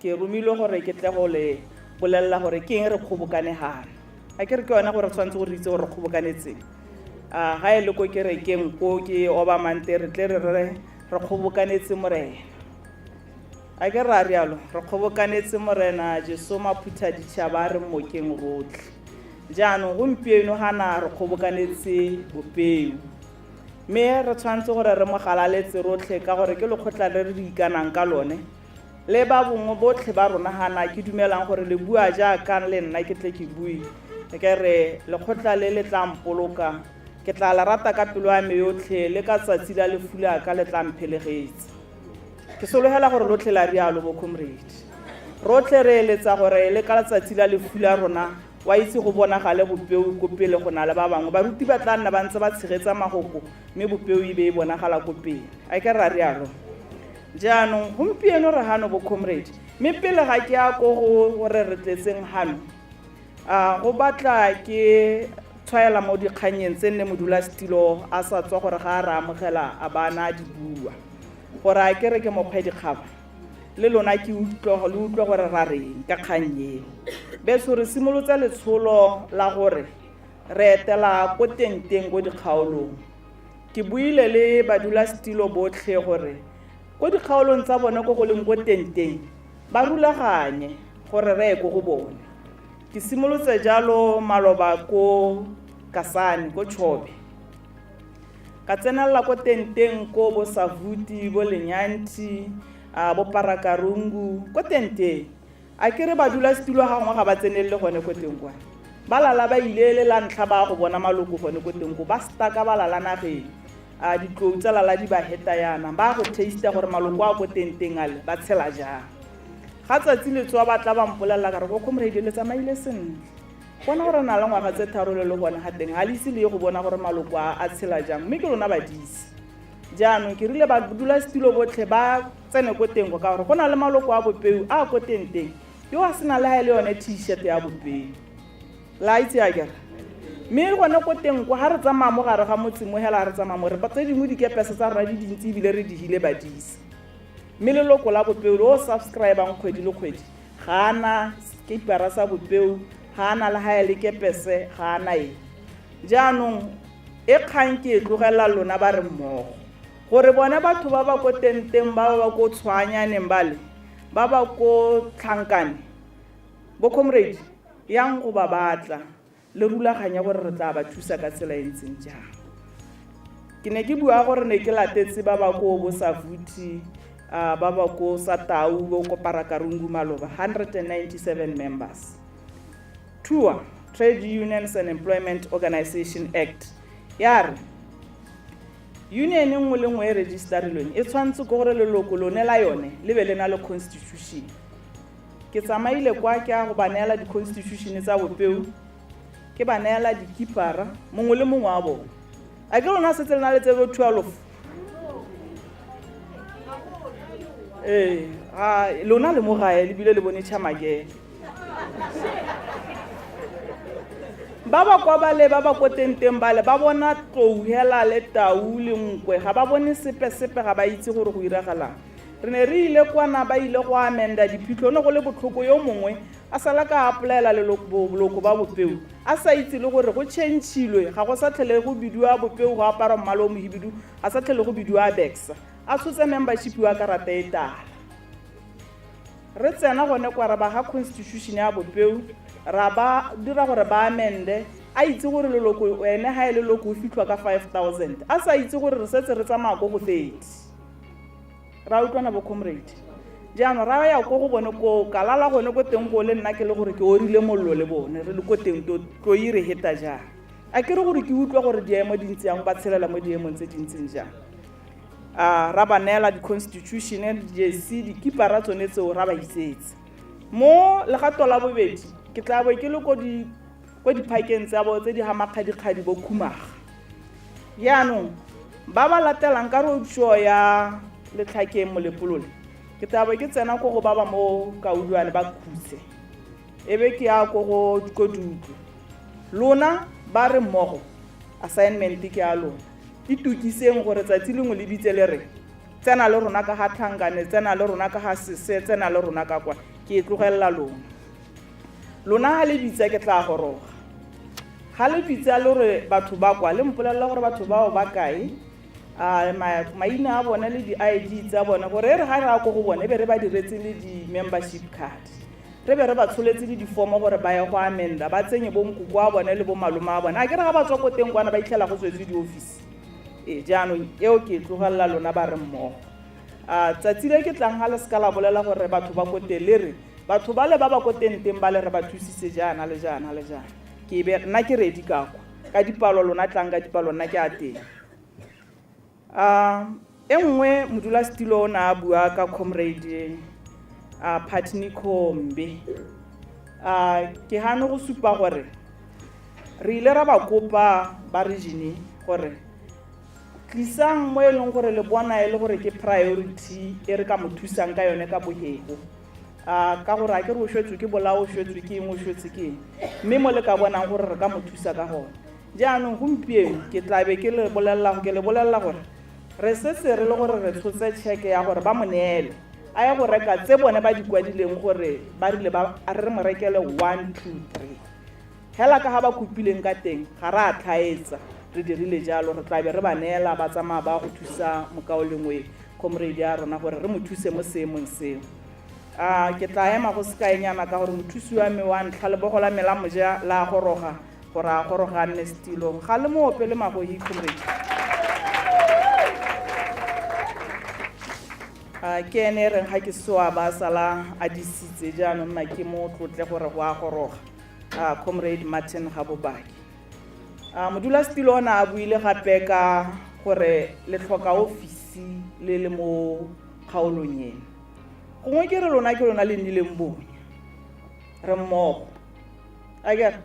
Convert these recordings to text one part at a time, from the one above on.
ke romile gore ke tle go le bolella gore ke eng re kgobokanegana a ke re ke yona gore tshwantse gore itse gore re kgobokanetseng ga e le ko kerekeng ko ke obamante re tle re kgobokanetse morena a ke ra rialo re kgobokanetse morena Jesu Maphutha ditšhaba re mokeng rotlhe jaanong gompieno gana re kgobokanetse bopeu mme re tshwantse gore re mogalaletse rotlhe ka gore ke lekgotla le re di ikanang ka lone le ba bongwe botlhe ba rona gana ke dumelang gore le bua jaaka le nna ke tle ke bue ke re lekgotla le tla mpoloka ke tla la rata ka pelo ya me yotlhe le ka tsatsi la lefula ka le tla mphelegetse ke sologela gore lotlhe la rialo bo comrade rotlhe re eletsa gore le ka tsatsi la lefula rona wa itse go bonagale bopeu ko pele go na le ba bangwe baruti ba tla nna ba ntse ba tshegetsa magoko mme bopeu e be e bonagala ko pele a ke ra rialo jaanong gompieno re hano bo comrade mme pele ga ke ya ko gore re tletseng hano go batla ke tshwaela mo dikganyeng tse nne modulasetilo a sa tswa gore ga a re amogela a bana di bua gore a ke re ke mokgwedikgaba le lona ke utlwa gore ra reng ka kgang eo beso re simolotse letsholo la gore re etela ko tenteng ko dikgaolong ke buile le badulasetilo botlhe gore ko dikgaolong tsa bone ko go leng ko tenteng ba rulaganye gore re ye ko go bone ke simolotse jalo maloba ko Kasane ko Chobe ka tsenela ko tenteng ko bo Savuti bo Lenyanti bo Parakarungu ko tenteng a ke re badulasetilo ga ngwa ga ba tsenelle gone ko teng kwa ba lala ba ile le la ntlha ba go bona maloko gone ko teng ko ba staka ba lala nageng ditlou tsa lala di ba heta yana ba go taste gore maloko a ko tenteng ale ba tshela jang ga tsatsi le tswa ba tla ba mpolelela ka re go comrade le tsamaile sentle bona gore na le ngwaga tse tharo le gone ga teng ga le ise le go bona gore maloko a tshela jang mme ke lona badisi jaanong ke rile ba badulasetilo botlhe ba tsene ko teng ka gore go na le maloko a bopeu a ko tenteng yo a sena le ha le yone t-shirt ya bopeu la itse a kere mme gone ko teng ko ha re tsamaya mo gare ga motse mo hela re tsamaya mo re ba tse dingwe dikepese tsa rona di dintsi ebile re di hile badisi mme leloko la bopeu o subscribe-ang kgwedi le kgwedi ga ana skipera sa bopeu ga ana le ha le kepese ga ana e jaanong e kgang ke tlogela lona ba re mmogo gore bona batho ba ba ko tenteng ba ba ko tshwanyaneng bale ba ba ko tlhankane bo comrade yang go ba batla le rulaganya gore re tla ba thusa ka tsela e ntseng jang ke ne ke bua gore ne ke latetse ba ba ko bo Savuti ba ba ko Satau bo ko Parakarungu maloba 197 members TUA Trade Unions and Employment Organization Act yare union nngwe le nngwe e registerilweng e tshwantse go gore leloko lone la yone le be le na le constitution ke tsamaile kwa ke a go ba neela di-constitution tsa bopeu ke ba neela dikipara mongwe le mongwe wa bone a ke lona setse le na le tsebo 12 lona le mo gae le bile le bone tšhamakele ba ba kwa bale ba ba ko tenteng bale ba bona tlou hela le tau le nkwe ga ba bone sepe ga ba itse gore go iragalang re ne re ile kwana ba ile go amenda diphitlho no go le botlhoko yo mongwe a sala ka applyela le boloko ba bopeu a sa itse le gore go changeilwe ga go sa tlhele go bidiwa bopeu go apara mmala o mohibidu a sa tlhele go bidiwa bexa a tshotse membership wa karata e tala re tsena gone kwa ra ba ga constitution ya bopeu ra ba dira gore ba amende a itse gore leloko ene ha ile leloko o fitlhwa ka 5000 a sa itse gore re setse re tsamaya go 30 ra utlwana bo comrade jaanong ra ya go bone ko kalala gone ko teng go le nna ke le gore ke orile mollo le bone re le ko teng to ire heta jang a ke re gore ke utlwa gore diemo dintsi yang ba tshelela mo diemong tse dintseng jang ra ba neela di-constitution di-jersey dikipara tsone tseo ra ba isetse mo legato la bobedi ke tla bo ke le ko diphakeng tsa bo tse di hamakgadikgadi bo Khumaga yaanong ba ba latelang ka roadshow ya letlhakeng molepolole ke tla bo ke tsena go ba ba mo Kaudwane ba Khuse ebe ke ya go Dutlo lona ba re mmogo assignment ke ya lona itukiseng gore tsatsi lengwe le bitse le re tsena le rona ka ha Tlhangane, tsena le rona ka ha Sese, tsena le rona ka kwa ke tlogella lona ha le bitsa ke tla goroga ha le bitsa le re batho ba kwa le mpolella gore batho bao ba kae maina a bona le di-ID tsa bona gore re ha ra go go bona be re ba diretse le di-membership card re be re ba tsholetse le difomo gore ba ye go amenda ba tsenye bo nkoko a bona le bo malome a bona a ke re ga ba tswa ko teng kwana ba itlhela go tswetse di-office jaanong eo ke tlogella lona ba re mmogo tsatsi le ke tlang ga le seka la bolela gore batho ba ko teng le re batho ba le ba ba ko teng ba le re ba thusitse jaana le jaana le jaana ke be nna ke ready ka dipalo lona tlang ka dipalo nna ke a teng e nngwe modulasetilo o na a bua ka comrade Phatni Khombe ke gane go supa gore re ile ra ba kopa ba regione gore tlisang mo e leng gore le bona e le gore ke priority e re ka mo thusang ka yone ka bogego ka gore a ke re o shwetswe ke bolao o shwetswe ke eng o shwetse ke eng mme mo le ka bonang gore re ka mo thusa ka gone jaanong gompieno ke tlabe ke le bolelela gore re setse re le gore re tshotse cheque ya gore ba mo neele a ya go reka tse bone ba di kwadileng gore ba rile a re mo rekele 1 2 3 hela ka ha ba kopileng ka teng ga ra tlhaetsa re dirile jalo re tlabe re ba neela ba tsamaya ba go thusa mokaolengwe comrade ya rona gore re mo thuse mo seemong seo ke tla ema go sekaenyana ka gore mothusi wa me wa ntlha le bogola mela moja la goroga gore a goroga a nne setilong ga le mo opele magoyi comrade ke ene reng ga ke sewa ba sala a disitse jaanong nna ke mo tlotle gore go a goroga comrade Martin Gabobaki modulasetilo ona a buile gape ka gore le tlhoka ofisi le mo kgaolong eno gongwe ke re lona ke lona le nnileng bonya re mmogo a kere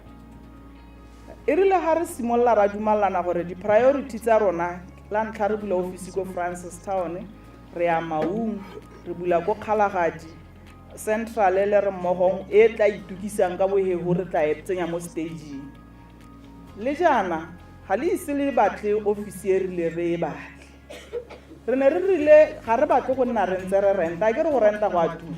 e rile ga re simolola ra dumalana gore di-priority tsa rona la ntlha re bula ofisi ko Francistown re ya Maung re bula ko Kgalagadi Central le re mmogong e tla itukisang ka bohego re tla e tsenya mo stageng le jana ga le ise le batle ofisi e rile re e batle re ne re rile ga re batle go nna re ntse re renta a ke re go renta go a tuma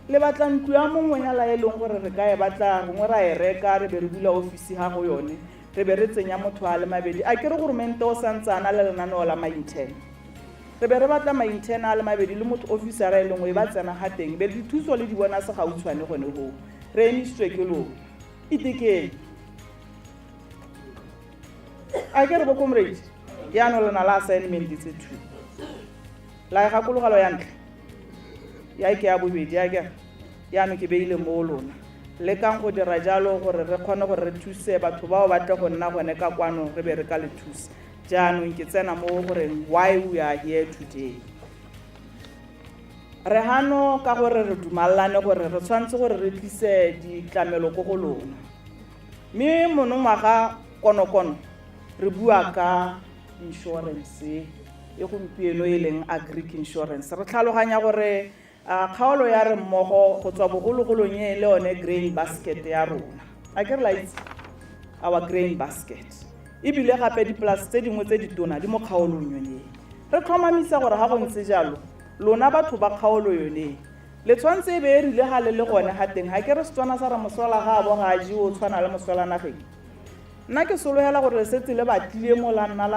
le batla ntlo ya mongwenyala e leng gore re ka e batla gongwe ra e reka re be re bula ofisi ga go yone re be re tsenya motho a le mabedi a ke re goromente o santsana le lenaneo la maintene re be re batla maintene a le mabedi le motho officera e lengwe e ba tsena ga teng be dithuso le di bona se gautshwane gone go re emisitswe ke lona itekeng a ke re bo comrade yaano lena la assignment tse two la e gakologalo ya ntlha ya ke ya bobedi ya ke yaano ke beile mo lona le kang go dira jalo gore re kgone gore re thuse batho bao ba tle go nna gone ka kwano re be re ka le thusa jaanong ke tsena mo gore why we are here today re hano ka gore re dumalane gore re tshwantse gore re tlise ditlamelo go go lona mme monongwaga konokono re bua ka insurance e gompieno e leng agric insurance re tlhaloganya gore kgaolo ya re mmogo go tswa bogologolong e le one grain basket ya rona a ke re la itse our grain basket ebile gape dipolase tse dingwe tse ditona di mo kgaolong yone re tlhomamisa gore ga go ntse jalo lona batho ba kgaolo yone le tshwantse e be e rile ga le gone ga teng ga ke re setswana sa re mosola ga a bo ga a je o tshwana le mosola nageng nna ke sologela gore le setse le batlile mo la nna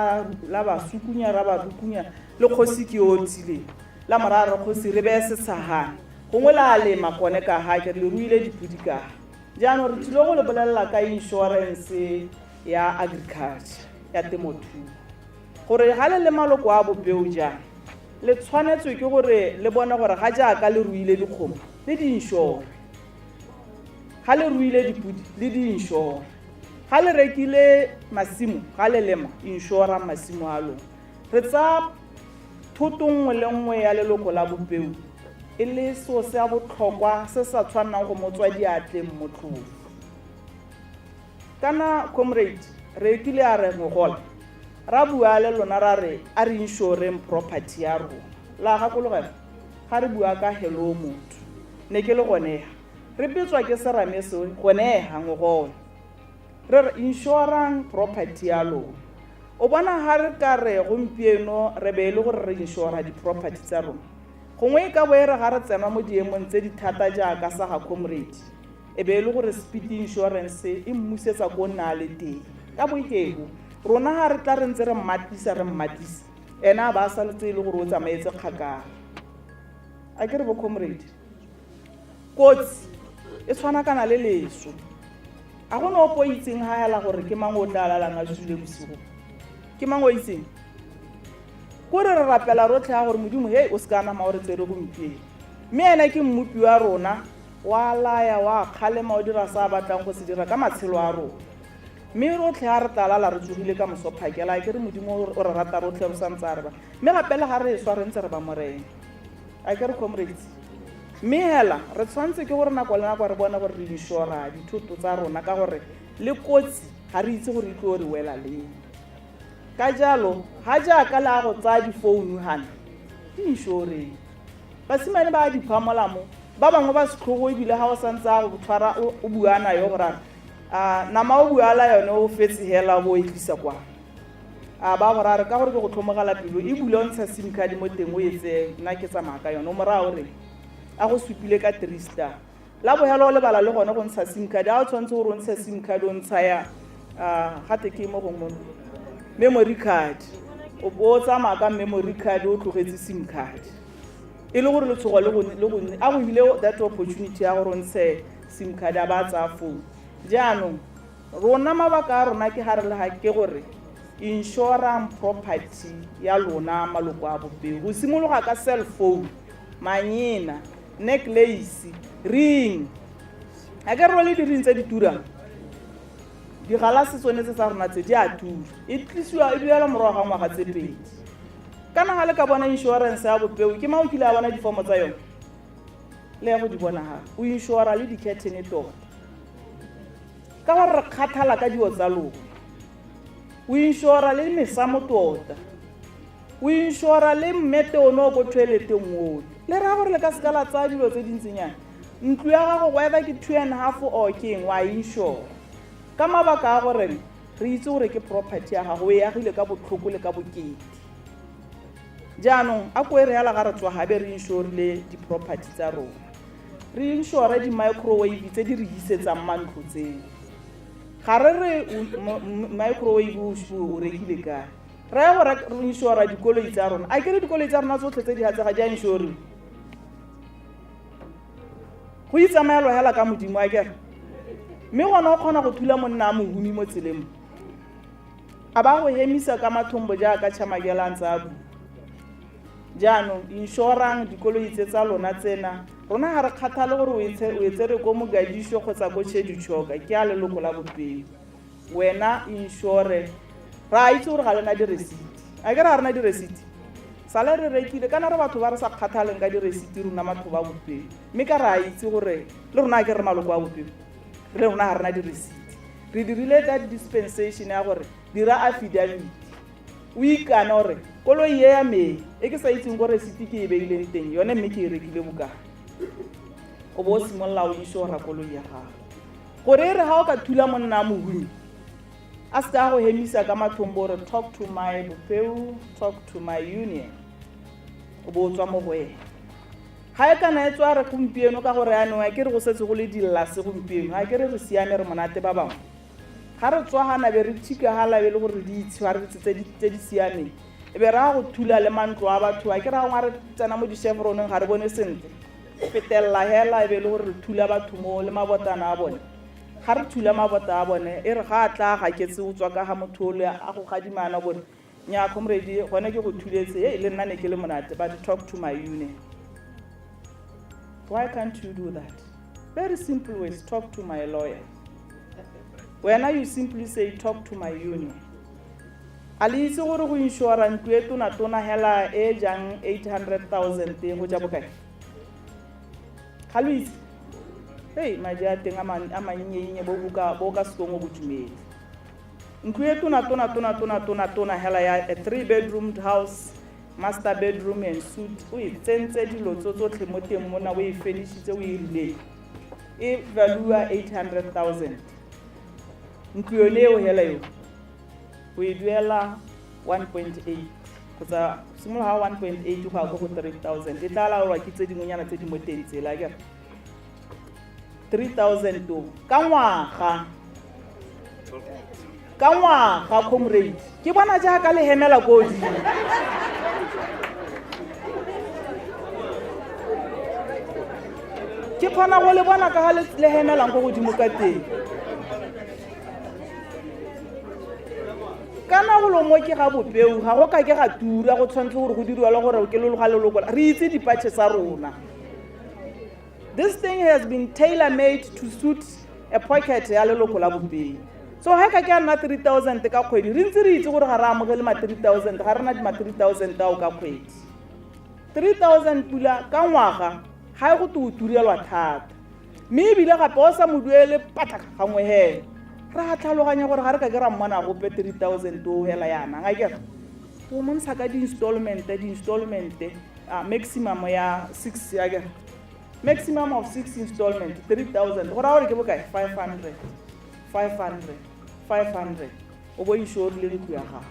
la basukunya ra ba rukunya le kgosi ke otile la morara kgosi re be se tshagane gongwe la a lema gone ka ga ke re le ruile dipudi ka jaanong re tlile go le bolelela ka insurance ya agriculture ya temothuo gore ga le maloko a bopeo jang le tshwanetswe ke gore le bone gore ga jaaka le ruile dikgomo le di-insure ga le ruile dipudi le di-insure ga le rekile masimo ga le lema insura masimo a lona re tsa thoto nngwe le nngwe ya leloko la bopeo e le seo se a botlhokwa se sa tshwanang go motswa diatleng motlhofo kana comrade re kile a re ngogola ra bua le lona ra re a re insurance property ya rona la gakologela ga re bua ka hello motho ne ke le gone re bitswa ke serame seo gone ha ngogola re insurance property ya lona o bona ha re ka re gompieno re be le gore re inšora di-property tsa rona gongwe ka bo e re ga re tsena mo diemong tse di thata jaaka sa ga comrade e be le gore speed insurance e mmusetsa ko nna le teng ka boikego rona ha re tla re ntse re mmatisa ena ba sa letse le gore o tsamaetse kgakala a ke re bo comrade kotsi e tshwana kana le leso a gona o poitseng ha hela gore ke mang o tla lalang a tswile bosigo ke mang o itseng ko re rapela rotlhe a gore modimo he o se kana ma o re tsere gompie mme ena ke mmupi wa rona wa laya wa kgalema o dira sa batlang go se dira ka matshelo a rona mme rotlhe ha re tlala re tsogile ka mosophakela ke re modimo o re rata rotlhe o sa ntse re ba mme gapela ga re swa re ntse re ba morena a ke re comrades mme hela re tshwantse ke gore nako le nako re bona gore re inšora dithoto tsa rona ka gore le kotsi ga re itse gore e tlo re wela le ka jalo ha jaaka le a go tsaya difounu hana di inšoreng basimane ba di phamola mo ba bangwe ba setlhogo ebile ha o santse a go tshwara o buana yo gore nama o buala yone o fetse hela bo e tlisa kwa ba gore re ka gore ke go tlhomogela pelo e bule o ntsha sim card mo teng o etse nna ke tsamaya ka yone o morago re a go supile ka 3 star la bohelo o lebala le gone go ntsha sim card a o tshwanetse gore o ntsha sim card o ntsha ya gate ke mo gongwe memory card o bo tsamaya ka memory card o tlogetse sim card e le gore le tsogo le go a go ile that opportunity ya gore o ntshe sim card a ba tsa phone jaanong rona mabaka a rona ke gare le ga ke gore insurance property ya lona maloko a bopego go simologa ka cell phone manyena necklace ring a ke re le diring tse di turang digalase tsone tse sa rona tse di a tura e tlisiwa e duela morago ga ngwaga tse pedi kana ga le ka bona insurance ya bopego ke mao kile a bona difomo tsa yone le ya go di bona ha o inšora le di-curtain tota ka gore re kgathala ka dio tsa lona o inšora le mesamo tota o inšora le mmete one o ko toileteng ole le ra gore le ka sekala tsaya dilo tse dintsinyana ntlo ya gago whether ke 2.5 or keng wa inšora ka mabaka a gore re itse gore ke property ya gago e agile ka botlhoko le ka bokete jaanong a ko e re yala ga re tswa gabe re inšorile di-property tsa rona re inšore di-microwave tse di re isetsang mantlo tseo ga re re microwave o rekile kae re ya gore re inšora dikoloi tsa rona a kere dikoloi tsa rona tsotlhe tse di hatsega di a inšoriwa go itsamayelo hela ka modimo a kere mme gona o kgona go thula monna a mohumi mo tseleng a ba go hemisa ka mathombo jaaka tšhamakelang tsa bu jaanong inšorang dikoloi tse tsa lona tsena rona ga re kgathale gore o e tsere ko Mogadisho kgotsa ko Chedichoka ke a leloko la bopego wena inšore ra itse gore ga lena diresiti a ke re ga rena diresiti sale re rekile kana re batho ba re sa kgathaleng ka diresiti rona matho ba bopego mme ka ra itse gore le rona ke re maloko a bopego le rona ga rena diresiti re dirile that dispensation ya gore dira affidavit o ikana gore koloi ye ya me e ke sa itseng gore resiti ke e beileng teng yone mme ke e rekile bokana o bo o simolola o inšora koloi ya gago gore e re ga o ka thula monna a mohumi a se ka go hemisa ka mathombo gore talk to my bopeu talk to my union o bo o tswa mo go ena ga e kana e tswa re gompieno ka gore yanong a ke re go setse go le dillase gompieno ga ke re re siame re monate ba bangwe ga re tswa gana be re thikagala be le gore di itshwaretse tse di siameng e be re ga go thula le mantlo a batho a ke ra gwa re tsena mo di-chevroneng ga re bone sentle fetelela hela e be le gore re thula batho mo le mabotana a bone ga re thula mabota a bone e re ga a tla ga ketse o tswa ka ga motho ole a go gadimana bone nya comrade gone ke go thuletse e le nna ne ke le monate but talk to my union. Why can't you do that? Very simple ways. Talk to my lawyer. Whenever you simply say talk to my union. Ali itse gore go inšora ntlo e tona hela e jang 800,000 teng go ja bokae ga lo itse hey madi a teng a mannyenye bo ka sekong go botumedi ntlo e tona hela ya a 3-bedroomed house master bedroom and suite o e tsentse dilo tsotlhe mo teng mona o e finishitse o e rile e value 800,000 ntlo yone eo hela yo o e duela 1.8 kgotsa simologa 1.8 go ya ko go 3,000 e tla laolwa ke tse dingwenyana tse di mo teng tsela akere 3,000 to ka ngwaga comrade ke bona jaaka le hemela ko godimo ke kgona go le bona ka ga le hemelang go godimo ka teng ka nagolo mo ke ga bopeu ga go ka ke ga tura go tshwanetse gore go diriwa le gore ke lologa leloko re itse dipatšhe tsa rona. This thing has been tailor-made to suit a pocket ya leloko la bopeu. So ha ka ke a nna 3,000 ka kgwedi re ntse re itse gore ga re amogele ma 3,000 ga re na di ma 3,000 ao ka kgwedi 3,000 pula ka ngwaga ga e go te o turelwa thata mme ebile gape o sa moduele pataka gangwe he re a tlhaloganya gore ga re ka ke ra mmona gope 3,000 o hela yana ga ke o montsha ka di-installment maximum ya 6 ya ke maximum of 6 installment 3,000 go ra gore ke bokae 500 o bo ishorile ntlo ya gago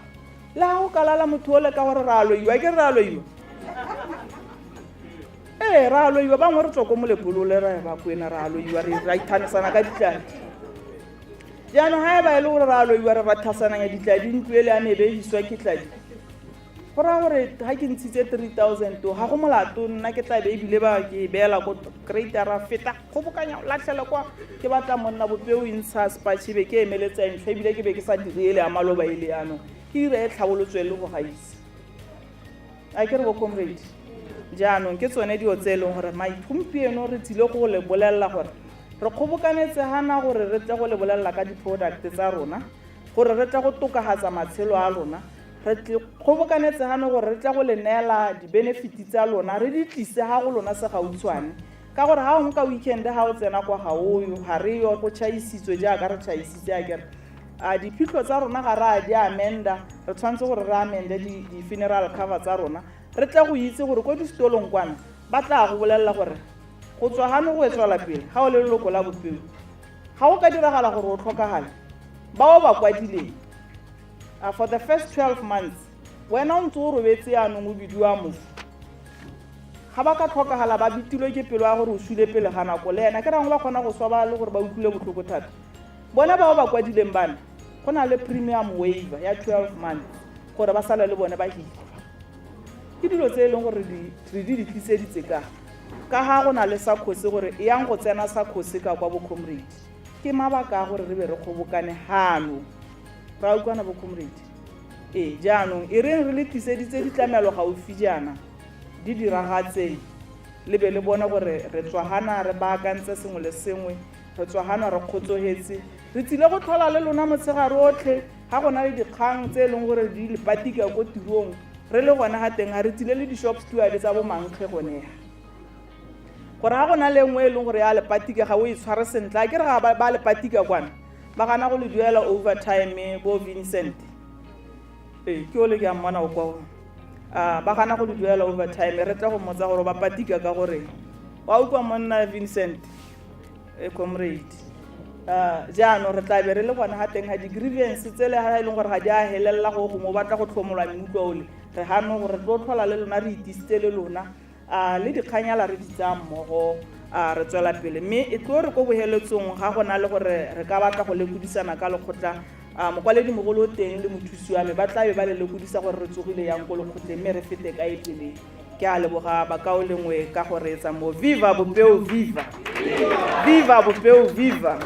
le ga o kalala motho ole ka gore ra loiwa ke re ra loiwa ra loiwa bangwe re tswa ko molepolole ra ba kwena ra loiwa ra ithanesana ka ditladi jaanong ga e ba e le gore ra loiwa re rathasananya ditladi ntlo ele a nebegiswa ke tladi go raya gore ga ke ntshitse 3,000 ga go molato nna ke tlabe ebile ba ke beela ko creatara feta kgobokanya latlhele kwa ke batla monna bopeo intsha spatšhe be ke emeletsa ntho ebile ke be ke sa direele a maloba e le yanong ke dire e tlhabolotswe le go gaisa a ke re bo comrade jaanong ke tsone dio tse e leng gore maithompieno re tsile go le bolelela gore re kgobokanetse gana gore re tle go le bolelela ka di-product tsa rona gore re tle go tokagatsa matshelo a lona re tle kgobokanetse gane gore re tla go le neela di-benefiti tsa lona re di tlise ga go lona se gautshwane ka gore ga o nka weekend ga o tsena kwa gaoyo ga re yo go tšhaisitswe jaaka re tšhaisitse a kere diphitlho tsa rona ga re a di amenda re tshwanetse gore re amende di-funeral cover tsa rona re tla go itse gore ko disetolong kwana ba tla go bolelela gore go tswa gane go etswela pele ga o le leloko la bopeo ga o ka diragala gore o tlhokagale bao ba kwadileng for the first 12 months wena o ntse o robetse yanong o bidiwa mofu ga ba ka tlhokagala ba bitilwe ke pelo ya gore o sule pele ga nako le ena ke rangwe ba kgona go swaba le gore ba utlwile botlhoko thata bona bao ba kwadileng bana go na le premium waiver ya 12 months gore ba sala le bone ba hitlwa ke dilo tse e leng gore re di tliseditse ka ga go na le sa kgosi gore e yang go tsena sa kgosi ka kwa bo comrade ke mabaka a gore re be re kgobokane hano ra ukwana bo comrade jaanong e re le tliseditse ditlamelo gaufi jaana di diragatseng le be le bona gore re tswagana re baakantse sengwe le sengwe re tswagana re kgotsogetse re tsile go tlhola le lona motshegare otlhe ga go na le dikgang tse e leng gore di lepatika ko tirong re le gona ga teng ga re tsile le di-shop steward tsa bomankge gonega gore ga go na le nngwe e leng gore ya lepatika ga o e tshware sentle a ke re ga ba lepatika kwana ba gana go le duela overtime bo Vincent ke ole ke a mmona o kwao ba gana go le duela overtime re tla go mmotsa gore ba patika ka gore wa utlwa monna Vincent comrade jaanong re tla be re le gona ga teng ga di-grievance tse le ga e leng gore ga di a helelela go mo batla go tlhomolwa meutlwa ole re gano gore re tlo tlhola le lona re itisitse le lona le dikganyala re di tsaya mmogo re tswela pele mme e tlo re ko boheletsong ga go na le gore re ka batla go lekodisana ka lekgotla mokwaledi-mogolo o teng le mothusi wa me ba tla be ba le lekodisa gore re tsogile yang ko lekgotleng mme re fete ka epele ke a leboga bakao lengwe ka gore etsa mo viva bopeo viva viva bopeo viva